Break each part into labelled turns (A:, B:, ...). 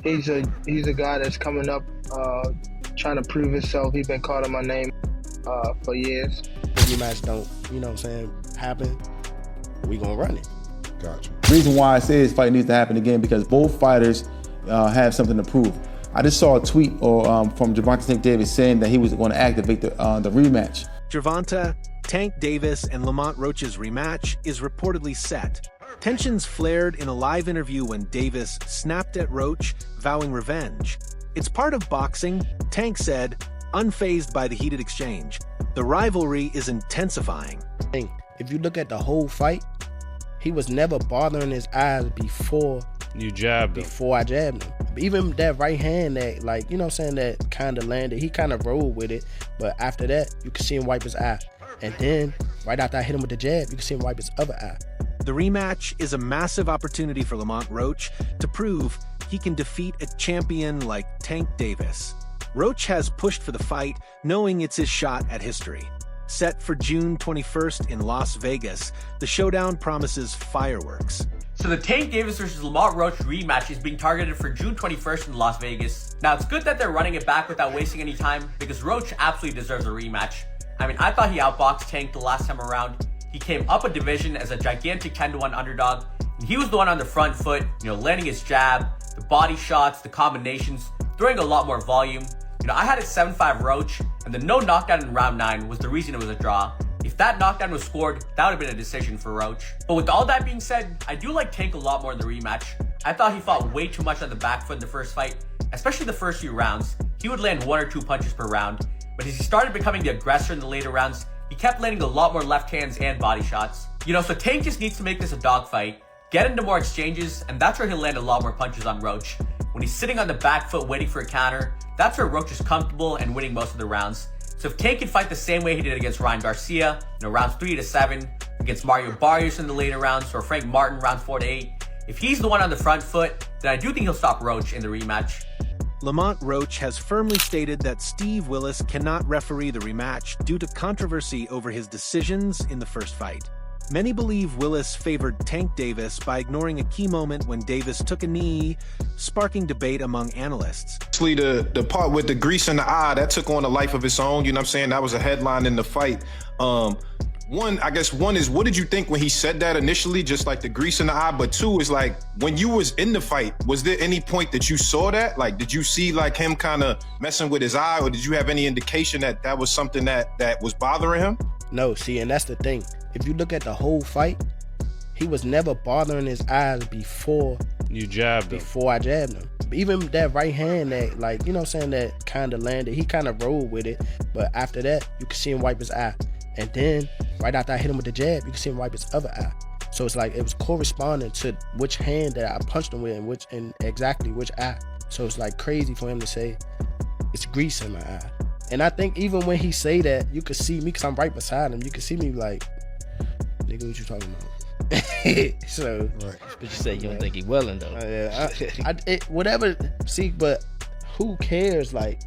A: He's a guy that's coming up, trying to prove himself. He's been calling my name for years.
B: The rematch don't, you know what I'm saying, happen, we gonna run it.
C: Gotcha.
D: The reason why I say this fight needs to happen again because both fighters have something to prove. I just saw a tweet from Gervonta Davis saying that he was going to activate the rematch.
E: Gervonta, Tank Davis, and Lamont Roach's rematch is reportedly set. Tensions flared in a live interview when Davis snapped at Roach, vowing revenge. It's part of boxing, Tank said, unfazed by the heated exchange. The rivalry is intensifying.
B: If you look at the whole fight, he was never bothering his eyes before
F: you jabbed him.
B: Before I jabbed him. Even that right hand that, like, you know what I'm saying, that kind of landed, he kind of rolled with it, but after that, you can see him wipe his eye. And then, right after I hit him with the jab, you can see him wipe his other eye.
E: The rematch is a massive opportunity for Lamont Roach to prove he can defeat a champion like Tank Davis. Roach has pushed for the fight, knowing it's his shot at history. Set for June 21st in Las Vegas, the showdown promises fireworks.
G: So the Tank Davis versus Lamont Roach rematch is being targeted for June 21st in Las Vegas. Now, it's good that they're running it back without wasting any time because Roach absolutely deserves a rematch. I mean, I thought he outboxed Tank the last time around. He came up a division as a gigantic 10-1 underdog, and he was the one on the front foot, landing his jab, the body shots, the combinations, throwing a lot more volume. I had it 7-5 Roach, and the no knockdown in round 9 was the reason it was a draw. If that knockdown was scored, that would have been a decision for Roach. But with all that being said, I do like Tank a lot more in the rematch. I thought he fought way too much on the back foot in the first fight, especially the first few rounds. He would land 1 or 2 punches per round, but as he started becoming the aggressor in the later rounds, he kept landing a lot more left hands and body shots. So Tank just needs to make this a dogfight, get into more exchanges, and that's where he'll land a lot more punches on Roach. When he's sitting on the back foot waiting for a counter, that's where Roach is comfortable and winning most of the rounds. So if Tank can fight the same way he did against Ryan Garcia, rounds 3 to 7, against Mario Barrios in the later rounds, or Frank Martin rounds 4 to 8, if he's the one on the front foot, then I do think he'll stop Roach in the rematch.
E: Lamont Roach has firmly stated that Steve Willis cannot referee the rematch due to controversy over his decisions in the first fight. Many believe Willis favored Tank Davis by ignoring a key moment when Davis took a knee, sparking debate among analysts.
C: Actually, the part with the grease in the eye, that took on a life of its own, That was a headline in the fight. One is, what did you think when he said that initially, just like the grease in the eye? But 2 is like, when you was in the fight, was there any point that you saw that? Like, did you see like him kind of messing with his eye, or did you have any indication that that was something that was bothering him?
B: No, see, and that's the thing. If you look at the whole fight, he was never bothering his eyes before
F: you jabbed him.
B: Before I jabbed him. Even that right hand that, like, you know what I'm saying, that kind of landed, he kind of rolled with it. But after that, you can see him wipe his eye. And then, right after I hit him with the jab, you can see him wipe his other eye. So it's like, it was corresponding to which hand that I punched him with and exactly which eye. So it's like crazy for him to say, it's grease in my eye. And I think even when he say that, you could see me, because I'm right beside him, you can see me like, nigga, what you talking about? So,
H: right. But you say you don't think he willing though.
B: Whatever. See, but who cares? Like,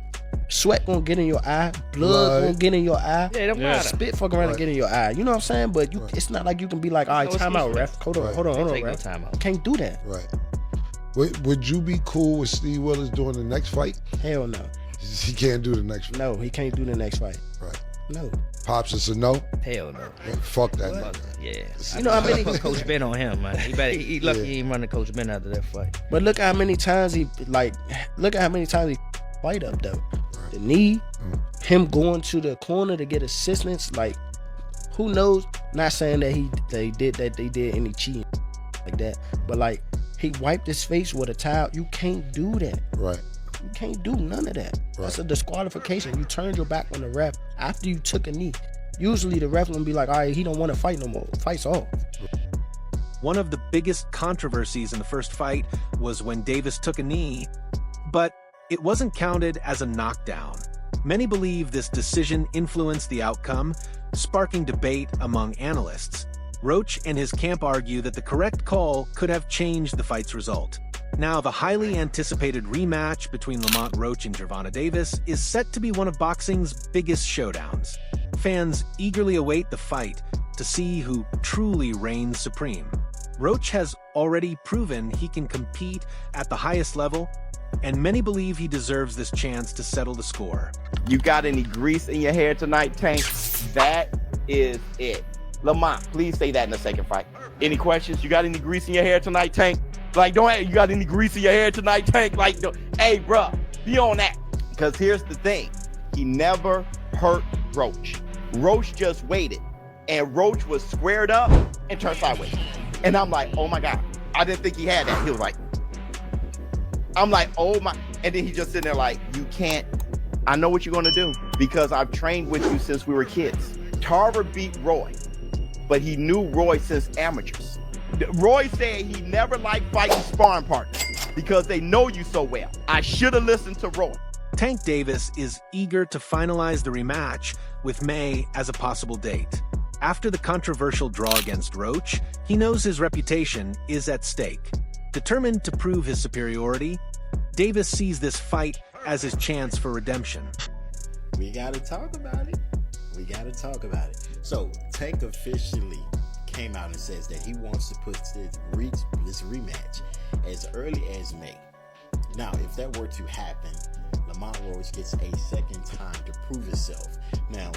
B: sweat gonna get in your eye, blood gonna get in your eye.
H: Yeah, it don't matter.
B: Spit fuck around and get in your eye. You know what I'm saying? But it's not like you can be like, all right, time out, ref. Hold on,
H: Take
B: ref.
H: no time out.
B: You can't do that.
C: Right. Would you be cool with Steve Willis doing the next fight?
B: Hell no.
C: He can't do the next fight.
B: No, he can't do the next fight.
C: Right.
B: No.
C: Pops, it's a no?
H: Hell no.
C: Yeah, fuck that.
H: Yeah.
B: You know how many
H: put Coach Ben on him, man. He lucky he ain't running Coach Ben after that fight.
B: But look how many times he fight up though.
C: Right.
B: The knee, him going to the corner to get assistance, like, who knows? Not saying that they did any cheating like that, but like, he wiped his face with a towel. You can't do that.
C: Right.
B: You can't do none of that.
C: Right.
B: That's a disqualification. You turned your back on the ref after you took a knee. Usually the ref will be like, all right, he don't want to fight no more. Fight's off.
E: One of the biggest controversies in the first fight was when Davis took a knee, but it wasn't counted as a knockdown. Many believe this decision influenced the outcome, sparking debate among analysts. Roach and his camp argue that the correct call could have changed the fight's result. Now, the highly anticipated rematch between Lamont Roach and Gervonta Davis is set to be one of boxing's biggest showdowns. Fans eagerly await the fight to see who truly reigns supreme. Roach has already proven he can compete at the highest level, and many believe he deserves this chance to settle the score.
I: You got any grease in your hair tonight, Tank? That is it. Lamont, please say that in the second fight. Any questions? You got any grease in your hair tonight, Tank? Like, you got any grease in your hair tonight, Tank? Like, hey, bruh, be on that. Because here's the thing. He never hurt Roach. Roach just waited. And Roach was squared up and turned sideways. And I'm like, oh my God. I didn't think he had that. He was like, I'm like, oh my. And then he just sitting there like, you can't. I know what you're going to do because I've trained with you since we were kids. Tarver beat Roy, but he knew Roy since amateurs. Roy said he never liked fighting sparring partners because they know you so well. I should have listened to Roy.
E: Tank Davis is eager to finalize the rematch with May as a possible date. After the controversial draw against Roach, he knows his reputation is at stake. Determined to prove his superiority, Davis sees this fight as his chance for redemption.
J: We gotta talk about it. So Tank officially came out and says that he wants to put this rematch as early as May. Now, if that were to happen, Lamont Roach gets a second time to prove himself. Now,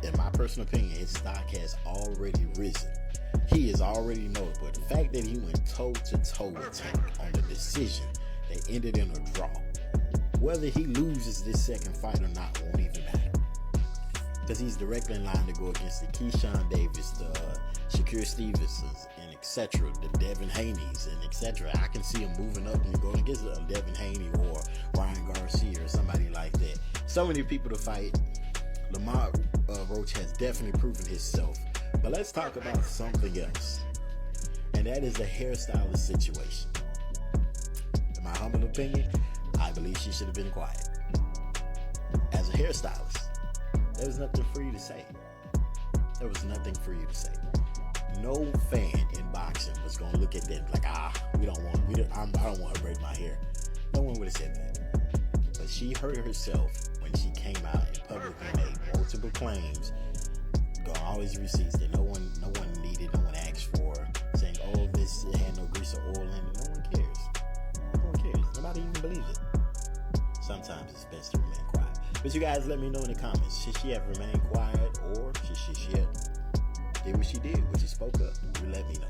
J: in my personal opinion, his stock has already risen. He is already notable. The fact that he went toe-to-toe with Tank on the decision that ended in a draw, whether he loses this second fight or not won't even matter. Because he's directly in line to go against the Keyshawn Davis, the Shakur Stevensons, and etc., the Devin Haney's, and etc. I can see him moving up and going against Devin Haney or Ryan Garcia or somebody like that. So many people to fight. Lamont Roach has definitely proven himself. But let's talk about something else. And that is the hairstylist situation. In my humble opinion, I believe she should have been quiet. As a hairstylist, there was nothing for you to say. No fan in boxing was going to look at that like, I don't want to braid my hair. No one would have said that. But she hurt herself when she came out and publicly made multiple claims, got all these receipts that no one needed, no one asked for, saying, oh, this had no grease or oil in it. No one cares. Nobody even believes it. Sometimes it's best to remain quiet. But you guys let me know in the comments. Should she have remained quiet or should she have did what she did, which she spoke up? You let me know.